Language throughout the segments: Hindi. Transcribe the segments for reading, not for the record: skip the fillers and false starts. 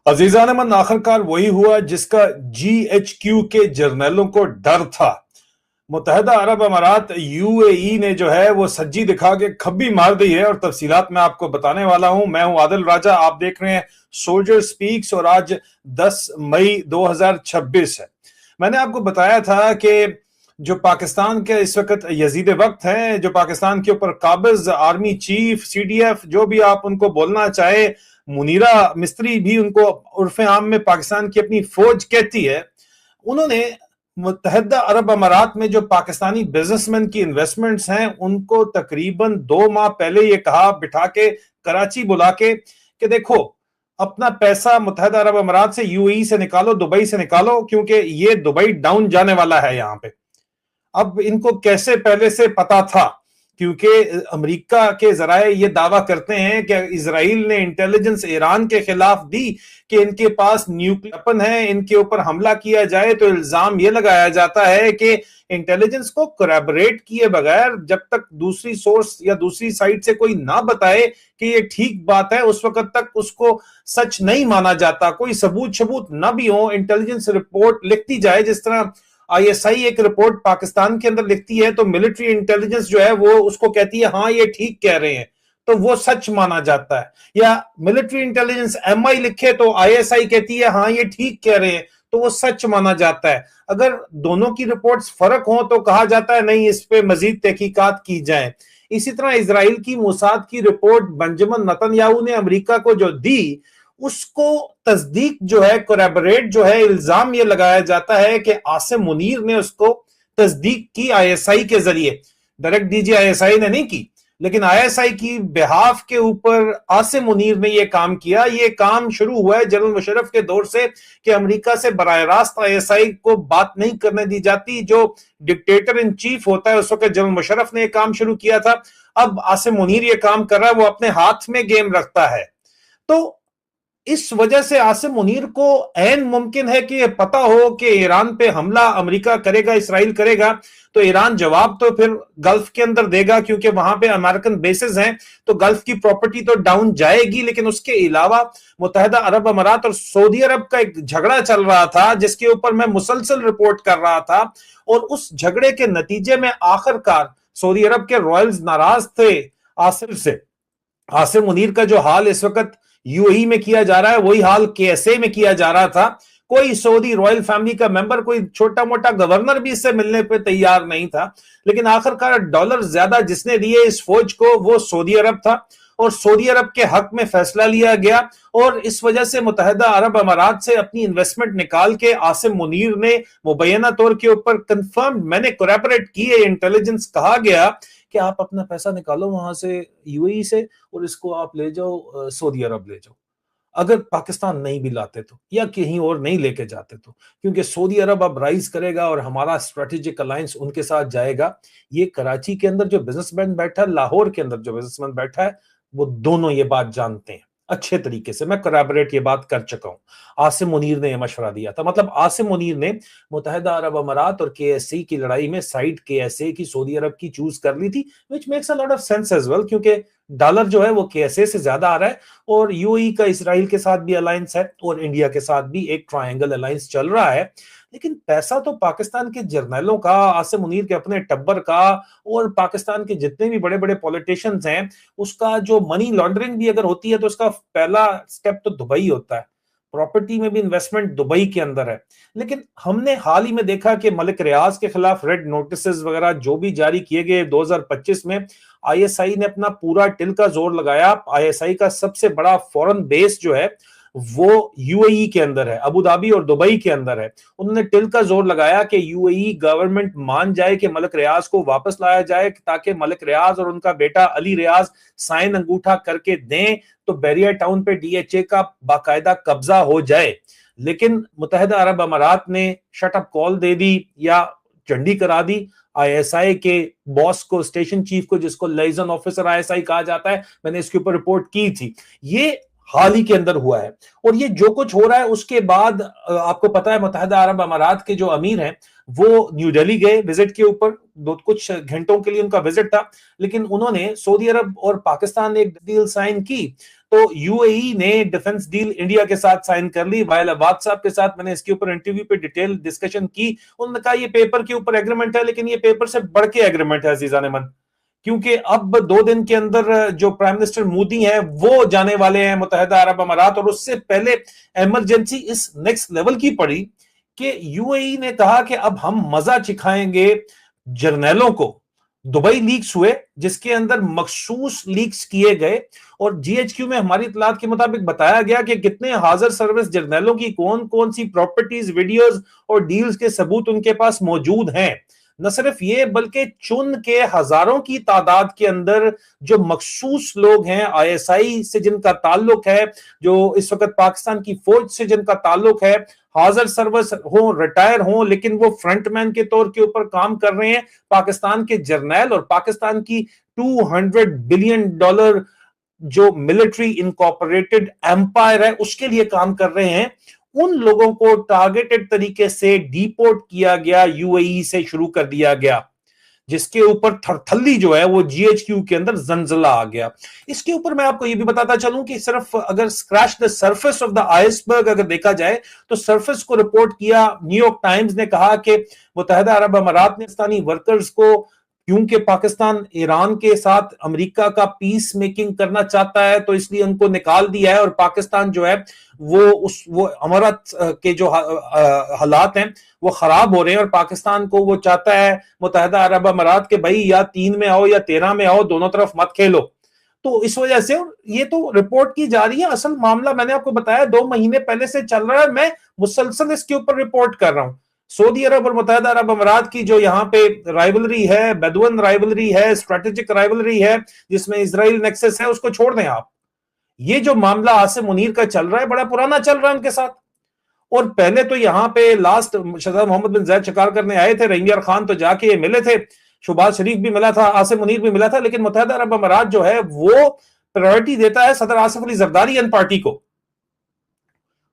अजीजान मन आखिरकार वही हुआ जिसका GHQ के जर्नलों को डर था। मुत्तहदा अरब अमारात UAE ने जो है वो सज्जी दिखा के खब्बी मार दी है और तफसीलात मैं आपको बताने वाला हूं। मैं हूं आदिल राजा, आप देख रहे हैं सोल्जर स्पीक्स और आज 10 मई 2026 है। मैंने आपको बताया था कि जो पाकिस्तान के इस वक्त यजीद वक्त हैं, जो पाकिस्तान के ऊपर काबिज आर्मी चीफ, CDF, जो भी आप उनको बोलना चाहे, मुनीरा मिस्त्री भी उनको उर्फे आम में पाकिस्तान की अपनी फौज कहती है, उन्होंने मुत्तहदा अरब अमारात में जो पाकिस्तानी बिजनेसमैन की इन्वेस्टमेंट्स हैं उनको तकरीबन 2 माह पहले ये कहा, बिठा के कराची बुला के, कि देखो अपना पैसा मुत्तहदा अरब अमारात से, UAE से निकालो, दुबई से निकालो, क्योंकि ये दुबई डाउन जाने वाला है यहां पे। अब इनको कैसे पहले से पता था? क्योंकि अमेरिका के जराए ये दावा करते हैं कि इजराइल ने इंटेलिजेंस ईरान के खिलाफ दी कि इनके पास न्यूक्लियर वेपन है, इनके ऊपर हमला किया जाए तो इल्जाम ये लगाया जाता है कि इंटेलिजेंस को कोलैबोरेट किए बगैर, जब तक दूसरी सोर्स या दूसरी साइड से कोई ना बताए कि ये ठीक बात है, उस वक्त तक उसको सच नहीं माना जाता। कोई सबूत ना भी हो, इंटेलिजेंस रिपोर्ट लिखती जाए, जिस तरह ISI एक रिपोर्ट पाकिस्तान के अंदर लिखती है तो मिलिट्री इंटेलिजेंस जो है वो उसको कहती है हाँ ये ठीक कह रहे हैं, तो वो सच माना जाता है। या मिलिट्री इंटेलिजेंस MI लिखे तो ISI कहती है हाँ ये ठीक कह रहे हैं, तो वो सच माना जाता है। अगर दोनों की रिपोर्ट्स फर्क हो तो कहा जाता है नहीं, इस पे मजीद तहकीकात की जाए। इसी तरह इसराइल की मोसाद की रिपोर्ट बेंजामिन नेतन्याहू ने अमेरिका को जो दी, उसको तस्दीक जो है, कोलैबोरेट जो है, इल्जाम ये लगाया जाता है कि आसिम मुनीर ने उसको तस्दीक की ISI के जरिए। डायरेक्ट DG ISI ने नहीं की, लेकिन ISI की बिहाफ के ऊपर आसिम मुनीर ने यह काम किया। ये काम शुरू हुआ है जनरल मुशर्रफ के दौर से कि अमेरिका से बराह रास्त ISI को बात नहीं करने दी जाती। जो डिक्टेटर इन चीफ होता है उस वक्त जनरल मुशर्रफ ने यह काम शुरू किया था। अब आसिम मुनीर ये काम कर रहा है, वो अपने हाथ में गेम रखता है। तो इस वजह से आसिम मुनीर को ऐन मुमकिन है कि पता हो कि ईरान पे हमला अमेरिका करेगा, इसराइल करेगा, तो ईरान जवाब तो फिर गल्फ के अंदर देगा, क्योंकि वहां पे अमेरिकन बेसेस हैं, तो गल्फ की प्रॉपर्टी तो डाउन जाएगी। लेकिन उसके अलावा मुत्तहदा अरब अमारात और सऊदी अरब का एक झगड़ा चल रहा था, जिसके ऊपर मैं मुसलसल रिपोर्ट कर रहा था, और उस झगड़े के नतीजे में आखिरकार सऊदी अरब के रॉयल्स नाराज थे आसिम से। आसिम मुनीर का जो हाल इस वक्त UAE में किया जा रहा है, वही हाल KSA में किया जा रहा था। कोई सऊदी रॉयल फैमिली का मेंबर, कोई छोटा मोटा गवर्नर भी इससे मिलने पे तैयार नहीं था। लेकिन आखिरकार डॉलर ज्यादा जिसने दिए इस फौज को, वो सऊदी अरब था, और सऊदी अरब के हक में फैसला लिया गया। और इस वजह से मुत्तहदा अरब अमारात से अपनी इन्वेस्टमेंट निकाल के आसिम मुनीर ने मुबैना तौर के ऊपर कंफर्म, मैंने कोलैबोरेट की है, इंटेलिजेंस कहा गया कि आप अपना पैसा निकालो वहां से, UAE से, और इसको आप ले जाओ सऊदी अरब ले जाओ। अगर पाकिस्तान नहीं भी लाते तो, या कहीं और नहीं लेके जाते तो, क्योंकि सऊदी अरब अब राइज करेगा और हमारा स्ट्रेटेजिक अलायंस उनके साथ जाएगा। ये कराची के अंदर जो बिजनेसमैन बैठा है, लाहौर के अंदर जो बिजनेसमैन बैठा है, वो दोनों ये बात जानते हैं अच्छे तरीके से। मैं कोलैबोरेट ये बात कर चुका हूं। आसिम मुनीर ने यह मशवरा दिया था, मतलब आसिम मुनीर ने मुत्तहदा अरब अमारात और KSA की लड़ाई में साइड KSA की, सऊदी अरब की चूज कर ली थी, which makes a lot of sense as well, क्योंकि डॉलर जो है वो KSA से ज्यादा आ रहा है, और UAE का इसराइल के साथ भी अलायंस है, और इंडिया के साथ भी एक ट्रायंगल अलायंस चल रहा है। लेकिन पैसा तो पाकिस्तान के जर्नलों का, आसिम मुनीर के अपने टब्बर का, और पाकिस्तान के जितने भी बड़े बड़े पॉलिटिशियंस हैं, उसका जो मनी लॉन्ड्रिंग भी अगर होती है तो उसका पहला स्टेप तो दुबई होता है। प्रॉपर्टी में भी इन्वेस्टमेंट दुबई के अंदर है। लेकिन हमने हाल ही में देखा कि मलिक रियाज के खिलाफ रेड नोटिसेस वगैरह जो भी जारी किए गए 2025 में, ISI ने अपना पूरा टिल का जोर लगाया। ISI का सबसे बड़ा फॉरेन बेस जो है वो UAE के अंदर है, अबू धाबी और दुबई के अंदर है। उन्होंने टिल का जोर लगाया कि UAE गवर्नमेंट मान जाए कि मलिक रियाज को वापस लाया जाए, ताकि मलिक रियाज और उनका बेटा अली रियाज साइन अंगूठा करके दें तो बैरिया टाउन पे DHA का बाकायदा कब्जा हो जाए। लेकिन मुत्तहदा अरब अमारात ने शट अप कॉल दे दी या चंडी करा दी ISI के बॉस को, स्टेशन चीफ को, जिसको लाइजन ऑफिसर ISI कहा जाता है। मैंने इसके ऊपर रिपोर्ट की थी। ये हाल ही के अंदर हुआ है। और ये जो कुछ हो रहा है उसके बाद आपको पता है मुत्तहिदा अरब अमारात के जो अमीर हैं वो न्यू दिल्ली गए विजिट के ऊपर, दो कुछ घंटों के लिए उनका विजिट था, लेकिन उन्होंने सऊदी अरब और पाकिस्तान ने एक डील साइन की, तो यूएई ने डिफेंस डील इंडिया के साथ साइन कर ली। वाइल अब्बाद साहब के साथ मैंने इसके ऊपर इंटरव्यू पे डिटेल डिस्कशन की, उन्होंने कहा ये पेपर के ऊपर एग्रीमेंट है, लेकिन ये पेपर से बढ़ के एग्रीमेंट है अजीजा नेमन, क्योंकि अब 2 दिन के अंदर जो प्राइम मिनिस्टर मोदी है वो जाने वाले हैं मुत्तहिदा अरब अमारात, और उससे पहले इमरजेंसी इस नेक्स्ट लेवल की पड़ी कि यूएई ने कहा कि अब हम मजा चिखाएंगे जर्नैलों को। दुबई लीक्स हुए जिसके अंदर मखसूस लीक्स किए गए, और जीएचक्यू में हमारी इतलात के मुताबिक बताया गया कि कितने हाजिर सर्विस जर्नैलों की कौन कौन सी प्रॉपर्टीज, वीडियोज और डील्स के सबूत उनके पास मौजूद हैं। न सिर्फ ये बल्कि चुन के हजारों की तादाद के अंदर जो मखसूस लोग हैं आईएसआई से जिनका ताल्लुक है, जो इस वक्त पाकिस्तान की फौज से जिनका ताल्लुक है, हाजिर सर्विस हो, रिटायर हो, लेकिन वो फ्रंटमैन के तौर के ऊपर काम कर रहे हैं, पाकिस्तान के जर्नैल और पाकिस्तान की $200 बिलियन जो मिलिट्री इनकॉर्पोरेटेड एम्पायर है उसके लिए काम कर रहे हैं, उन लोगों को टारगेटेड तरीके से डिपोर्ट किया गया, यूएई से शुरू कर दिया गया, जिसके ऊपर थरथल्ली जो है वो जीएचक्यू के अंदर जंजला आ गया। इसके ऊपर मैं आपको ये भी बताता चलूं कि सिर्फ अगर scratch the surface of the iceberg अगर देखा जाए तो सरफेस को रिपोर्ट किया न्यूयॉर्क टाइम्स ने, कहा कि मुत्तहिदा अरब अमारात ने पाकिस्तानी वर्कर्स को, क्योंकि पाकिस्तान ईरान के साथ अमेरिका का पीस मेकिंग करना चाहता है तो इसलिए उनको निकाल दिया है, और पाकिस्तान जो है वो अमारात के जो हालात हैं वो खराब हो रहे हैं, और पाकिस्तान को वो चाहता है मुत्तहिदा अरब अमारात के भाई या 3 में आओ या 13 में आओ, दोनों तरफ मत खेलो। तो इस वजह से ये तो रिपोर्ट की जा रही है, असल मामला मैंने आपको बताया 2 महीने पहले से चल रहा है, मैं मुसलसल इसके ऊपर रिपोर्ट कर रहा हूं। सऊदी अरब और मुत्तहिदा अरब अमारात की जो यहाँ पे राइवलरी है, बेदुइन राइवलरी है, स्ट्रेटेजिक राइवलरी है, जिसमें इजराइल नेक्सस है, उसको छोड़ दें आप। ये जो मामला आसिम मुनीर का चल रहा है बड़ा पुराना चल रहा है उनके साथ। और पहले तो यहाँ पे लास्ट शहजाद मोहम्मद बिन जायद शिकार करने आए थे, रहीम यार खान तो जाके ये मिले थे, शहबाज शरीफ भी मिला था, आसिम मुनीर भी मिला था, लेकिन मुत्तहिदा अरब अमारात जो है वो प्रायोरिटी देता है सदर आसिफ अली जरदारी एंड पार्टी को।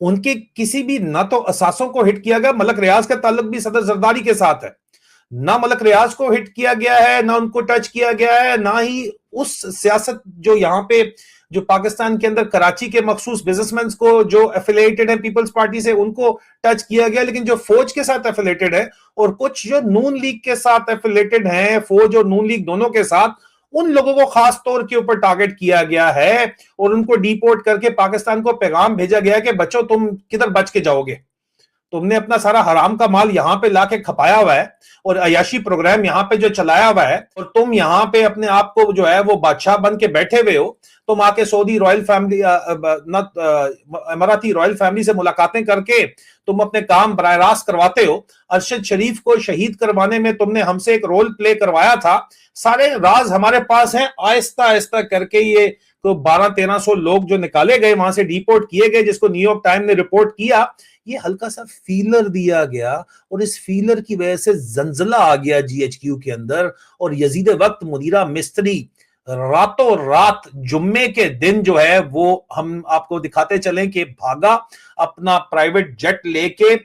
उनके किसी भी ना तो असासों को हिट किया गया, मलक रियाज का ताल्लुक भी सदर जरदारी के साथ है, ना मलक रियाज को हिट किया गया है, ना उनको टच किया गया है, ना ही उस सियासत जो यहाँ पे जो पाकिस्तान के अंदर कराची के मखसूस बिजनेसमैन को जो एफिलिएटेड है पीपल्स पार्टी से उनको टच किया गया, लेकिन जो फौज के साथ एफिलिएटेड है और कुछ जो नून लीग के साथ एफिलिएटेड हैं, फौज और नून लीग दोनों के साथ, उन लोगों को खास तौर के ऊपर टारगेट किया गया है और उनको डिपोर्ट करके पाकिस्तान को पैगाम भेजा गया है कि बच्चों तुम किधर बच के जाओगे, तुमने अपना सारा हराम का माल यहां पे लाके खपाया हुआ है और अयाशी प्रोग्राम यहां पे जो चलाया हुआ है, और तुम यहां पे अपने आप को जो है वो बादशाह बन के बैठे हुए हो। तुम आके Saudi royal family Emirati royal family से मुलाकातें करके तुम अपने काम बराह रास्त करवाते हो। अरशद शरीफ को शहीद करवाने में तुमने हमसे एक रोल प्ले करवाया था, सारे राज हमारे पास हैं। आहिस्ता आहिस्ता करके ये तो 1200-1300 लोग जो निकाले गए वहां से डिपोर्ट किए गए, जिसको न्यूयॉर्क टाइम ने रिपोर्ट किया। ये हल्का सा फीलर दिया गया और इस फीलर की वजह से जंजला आ गया जीएचक्यू के अंदर, और यजीद वक्त मुनीरा मिस्त्री रातों रात जुम्मे के दिन जो है वो हम आपको दिखाते चलें कि भागा अपना प्राइवेट जेट लेके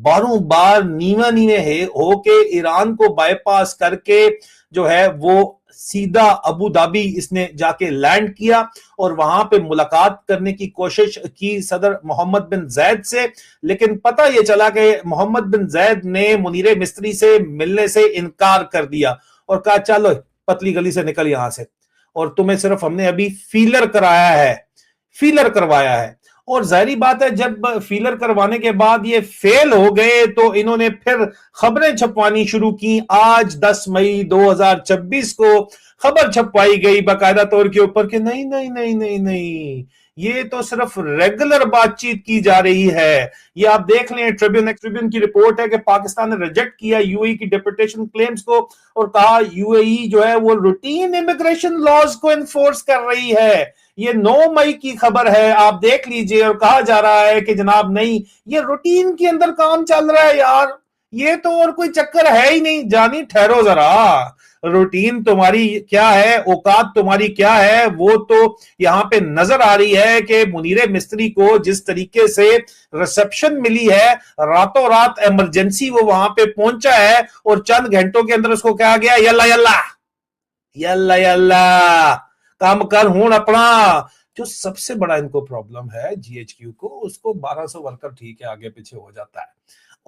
बारों बार नीवा नीवे होके ईरान को बाईपास करके जो है वो सीधा अबू धाबी इसने जाके लैंड किया और वहां पे मुलाकात करने की कोशिश की सदर मोहम्मद बिन जायद से। लेकिन पता यह चला कि मोहम्मद बिन जायद ने मुनीरे मिस्त्री से मिलने से इनकार कर दिया और कहा चलो पतली गली से निकल यहां से, और तुम्हें सिर्फ हमने अभी फीलर कराया है, फीलर करवाया है। और जाहिर बात है जब फीलर करवाने के बाद ये फेल हो गए तो इन्होंने फिर खबरें छपवानी शुरू की। आज 10 मई 2026 को खबर छपवाई गई बाकायदा तौर के ऊपर कि नहीं नहीं नहीं नहीं नहीं, ये तो सिर्फ रेगुलर बातचीत की जा रही है। ये आप देख लें, ट्रिब्यून की रिपोर्ट है कि पाकिस्तान ने रिजेक्ट किया यूएई की डिपोर्टेशन क्लेम्स को और कहा यूएई जो है वो रूटीन इमिग्रेशन लॉज को एनफोर्स कर रही है। ये 9 मई की खबर है, आप देख लीजिए। और कहा जा रहा है कि जनाब नहीं, ये रूटीन के अंदर काम चल रहा है यार, ये तो और कोई चक्कर है ही नहीं। जानी ठहरो जरा, रूटीन तुम्हारी क्या है, औकात तुम्हारी क्या है, वो तो यहां पे नजर आ रही है कि मुनीर मिस्त्री को जिस तरीके से रिसेप्शन मिली है, रातों रात इमरजेंसी वो वहां पे पहुंचा है और चंद घंटों के अंदर उसको कहा गया यल्ला यल्ला यल्ला यल्ला काम कर हूं अपना। जो सबसे बड़ा इनको प्रॉब्लम है जीएचक्यू को, उसको 1200 वर्कर ठीक है आगे पीछे हो जाता है,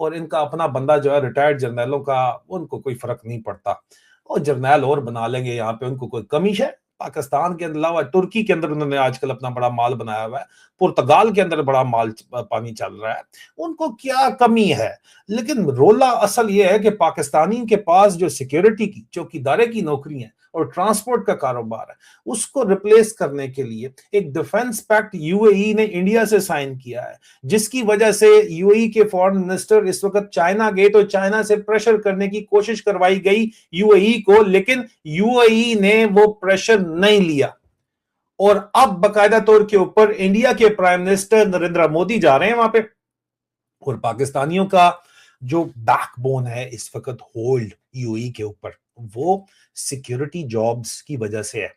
और इनका अपना बंदा जो है रिटायर्ड जर्नैलों का, उनको कोई फर्क नहीं पड़ता, और जर्नैल और बना लेंगे यहाँ पे, उनको कोई कमी है। पाकिस्तान के अलावा तुर्की के अंदर उन्होंने आजकल अपना बड़ा माल बनाया हुआ है, पुर्तगाल के अंदर बड़ा माल पानी चल रहा है, उनको क्या कमी है। लेकिन रोला असल ये है कि पाकिस्तानी के पास जो सिक्योरिटी की, चौकीदारे की नौकरी है और ट्रांसपोर्ट का कारोबार है, उसको रिप्लेस करने के लिए एक डिफेंस पैक्ट यूएई ने इंडिया से साइन किया है, जिसकी वजह से यूएई के फॉरेन मिनिस्टर इस वक्त चाइना गए तो चाइना से प्रेशर करने की कोशिश करवाई गई यूएई को, लेकिन यूएई ने वो प्रेशर नहीं लिया। और अब बकायदा तौर के ऊपर इंडिया के प्राइम मिनिस्टर नरेंद्र मोदी जा रहे हैं वहां पे, और पाकिस्तानियों का जो बैकबोन है इस वक्त होल्ड यूएई के ऊपर, वो सिक्योरिटी जॉब्स की वजह से है।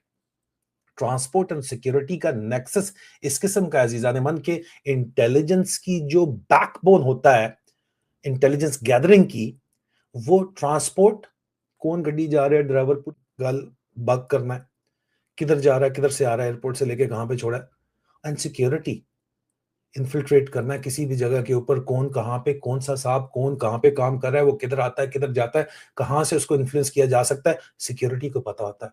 ट्रांसपोर्ट एंड सिक्योरिटी का नेक्सस इस किस्म का अजीजान मन के इंटेलिजेंस की जो बैकबोन होता है इंटेलिजेंस गैदरिंग की, वो ट्रांसपोर्ट, कौन गड्डी जा रहा है, ड्राइवर को गल बग करना है, किधर जा रहा है, किधर से आ रहा है, एयरपोर्ट से लेके कहां पे छोड़ा है, एंड सिक्योरिटी इन्फिल्ट्रेट करना है किसी भी जगह के ऊपर, कौन कहां पे, कौन सा साहब कौन कहां पे काम कर रहा है, वो किधर आता है किधर जाता है, कहां से उसको इन्फ्लुएंस किया जा सकता है, सिक्योरिटी को पता होता है।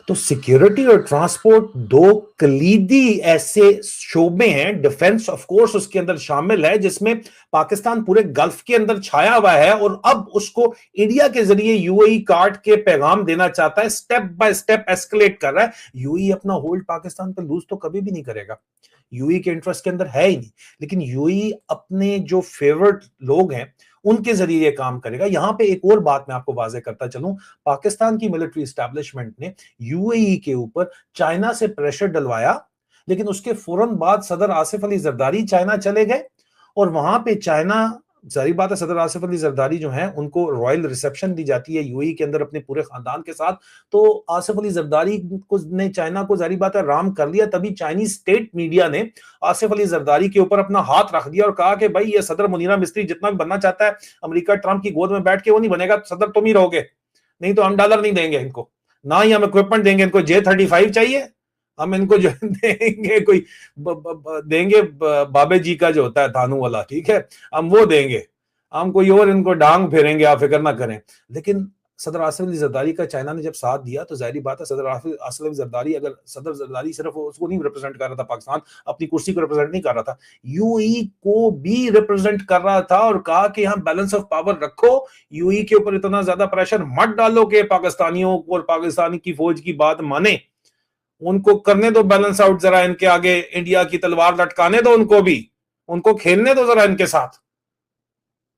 तो सिक्योरिटी और ट्रांसपोर्ट दो कलीदी ऐसे शोबे हैं, डिफेंस ऑफ कोर्स उसके अंदर शामिल है, जिसमें पाकिस्तान पूरे गल्फ के अंदर छाया हुआ है, और अब उसको इंडिया के जरिए यूएई काट के पैगाम देना चाहता है, स्टेप बाय स्टेप एस्केलेट कर रहा है। यूएई अपना होल्ड पाकिस्तान पर लूज तो कभी भी नहीं करेगा, यूएई के इंटरेस्ट के अंदर है ही नहीं, लेकिन यूएई अपने जो फेवरेट लोग हैं उनके जरिए ये काम करेगा। यहां पे एक और बात मैं आपको वाजे करता चलूं, पाकिस्तान की मिलिट्री एस्टैब्लिशमेंट ने यूएई के ऊपर चाइना से प्रेशर डलवाया, लेकिन उसके फौरन बाद सदर आसिफ अली जरदारी चाइना चले गए, और वहां पे चाइना, जारी बात है, सदर आसिफ अली जरदारी जो हैं उनको रॉयल रिसेप्शन दी जाती है यूएई के अंदर अपने पूरे खानदान के साथ। तो आसिफ अली जरदारी को ने चाइना को जारी बात है राम कर लिया, तभी चाइनीज स्टेट मीडिया ने आसिफ अली जरदारी के ऊपर अपना हाथ रख दिया और कहा कि भाई ये सदर मुनीरा मिस्त्री जितना भी बनना चाहता है अमेरिका ट्रंप की गोद में बैठ के, वो नहीं बनेगा, सदर तुम ही रहोगे, नहीं तो हम डॉलर नहीं देंगे इनको, ना ही हम इक्विपमेंट देंगे इनको, J-35 चाहिए हम इनको जो देंगे, कोई देंगे बाबे जी का जो होता है थानू वाला, ठीक है, हम वो देंगे, हम कोई और इनको डांग फेरेंगे, आप फिक्र ना करें। लेकिन सदर आसिफ अली जरदारी का चाइना ने जब साथ दिया तो जाहिर बात है सदर आसिफ अली जरदारी, अगर सदर जरदारी सिर्फ उसको नहीं रिप्रेजेंट कर रहा था, पाकिस्तान अपनी कुर्सी को रिप्रेजेंट नहीं कर रहा था, यूएई को भी रिप्रेजेंट कर रहा था, और कहा कि हम बैलेंस ऑफ पावर रखो, यूएई के ऊपर इतना ज्यादा प्रेशर मत डालो कि पाकिस्तानियों और पाकिस्तानी की फौज की बात माने, उनको करने दो बैलेंस आउट, जरा इनके आगे इंडिया की तलवार लटकाने दो, उनको भी, उनको खेलने दो जरा इनके साथ,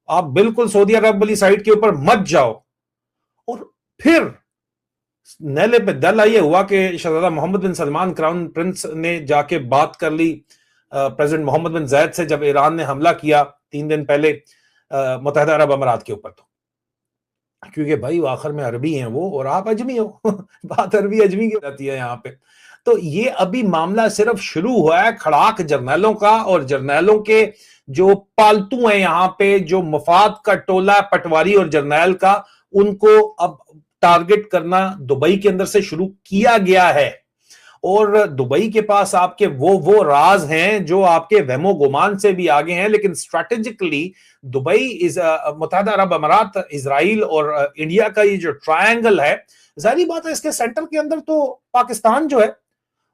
आप बिल्कुल सऊदी अरब वाली साइड के ऊपर मत जाओ। और फिर नेले पे दल ये हुआ कि शहजादा मोहम्मद बिन सलमान क्राउन प्रिंस ने जाके बात कर ली प्रेसिडेंट मोहम्मद बिन जायद से, जब ईरान ने हमला किया 3 दिन पहले मुत्तहिदा अरब अमीरात के ऊपर, तो क्योंकि भाई आखिर में अरबी हैं वो और आप अजमी हो बात अरबी अजमी की जाती है यहाँ पे। तो ये अभी मामला सिर्फ शुरू हुआ है खड़ाक जर्नैलों का, और जर्नैलों के जो पालतू हैं यहाँ पे, जो मफाद का टोला पटवारी और जर्नैल का, उनको अब टारगेट करना दुबई के अंदर से शुरू किया गया है। और दुबई के पास आपके वो राज हैं जो आपके वहमो गुमान से भी आगे हैं, लेकिन स्ट्रैटेजिकली दुबई, मुत्तहिदा अरब अमीरात, इजराइल और इंडिया का ये जो ट्रायंगल है, जाहिर बात है इसके सेंटर के अंदर तो पाकिस्तान जो है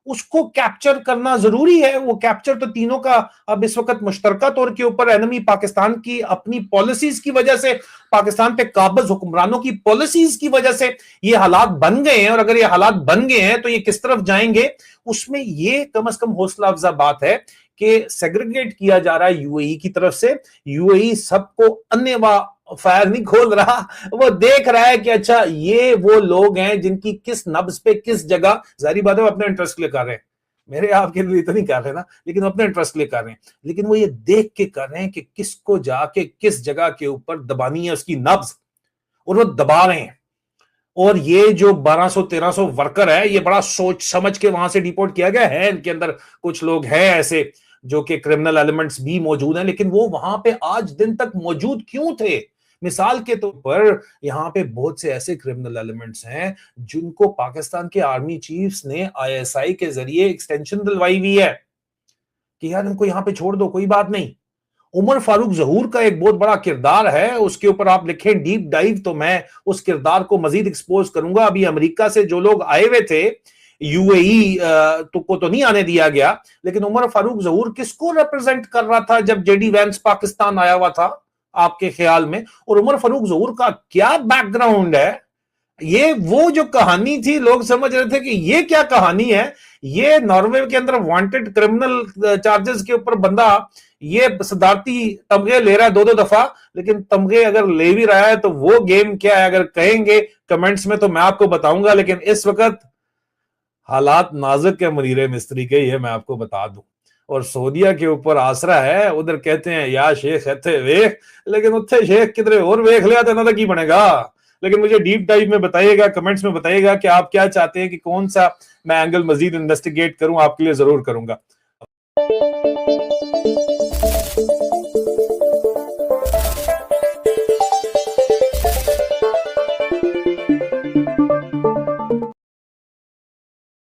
उसको कैप्चर करना जरूरी है। वो कैप्चर तो तीनों का अब इस वक्त मुश्तरका तौर के ऊपर एनिमी पाकिस्तान की अपनी पॉलिसीज की वजह से, पाकिस्तान पे काबिज हुक्मरानों की पॉलिसीज की वजह से ये हालात बन गए हैं, और अगर ये हालात बन गए हैं तो ये किस तरफ जाएंगे, उसमें ये कम से कम हौसला अफजा बात है कि सेग्रीगेट किया जा रहा है यूएई की तरफ से। यूएई सबको अन्य फायर नहीं खोल रहा, वो देख रहा है कि अच्छा ये वो लोग हैं जिनकी किस नब्ज पे किस जगह, जारी बात है वो अपने इंटरेस्ट के लिए कर रहे हैं, मेरे आपके लिए तो नहीं कर रहे ना, लेकिन अपने इंटरेस्ट के लिए कर रहे हैं, लेकिन वो ये देख के कर रहे हैं कि किसको जाके किस जगह के ऊपर दबानी है उसकी नब्ज, और वो दबा रहे हैं। और ये जो 1200-1300 वर्कर है, ये बड़ा सोच समझ के वहां से डिपोर्ट किया गया है। इनके अंदर कुछ लोग हैं ऐसे जो कि क्रिमिनल एलिमेंट्स भी मौजूद हैं, लेकिन वो वहां पे आज दिन तक मौजूद क्यों थे? मिसाल के तौर पर यहां पे बहुत से ऐसे क्रिमिनल एलिमेंट्स हैं जिनको पाकिस्तान के आर्मी चीफ्स ने आईएसआई के जरिए एक्सटेंशन दिलवाई हुई है कि यार इनको यहां पे छोड़ दो, कोई बात नहीं। उमर फारूक जहूर का एक बहुत बड़ा किरदार है, उसके ऊपर आप लिखें डीप डाइव तो मैं उस किरदार को मजीद एक्सपोज करूंगा। अभी अमेरिका से जो लोग आए हुए थे यूएई को नहीं आने दिया गया, लेकिन उमर फारूक जहूर किसको रिप्रेजेंट कर रहा था जब जेडी वैंस पाकिस्तान आया हुआ था आपके ख्याल में? और उमर फारूक जहूर का क्या बैकग्राउंड है? ये वो जो कहानी थी, लोग समझ रहे थे कि ये क्या कहानी है, ये नॉर्वे के अंदर वांटेड क्रिमिनल चार्जेस के ऊपर बंदा ये सदारती तमगे ले रहा है 2-2 दफा, लेकिन तमगे अगर ले भी रहा है तो वो गेम क्या है अगर कहेंगे कमेंट्स में तो मैं आपको बताऊंगा। लेकिन इस वक्त हालात नाजुक है मुनीरे मिस्त्री के, ये मैं आपको बता दूं। और सऊदिया के ऊपर आसरा है, उधर कहते हैं या शेख इत्थे वेख, लेकिन उत्थे शेख किधरे और वेख लिया तो ना की बनेगा। लेकिन मुझे डीप डाइव में बताइएगा, कमेंट्स में बताइएगा कि आप क्या चाहते हैं कि कौन सा मैं एंगल मजीद इन्वेस्टिगेट करूं, आपके लिए जरूर करूंगा।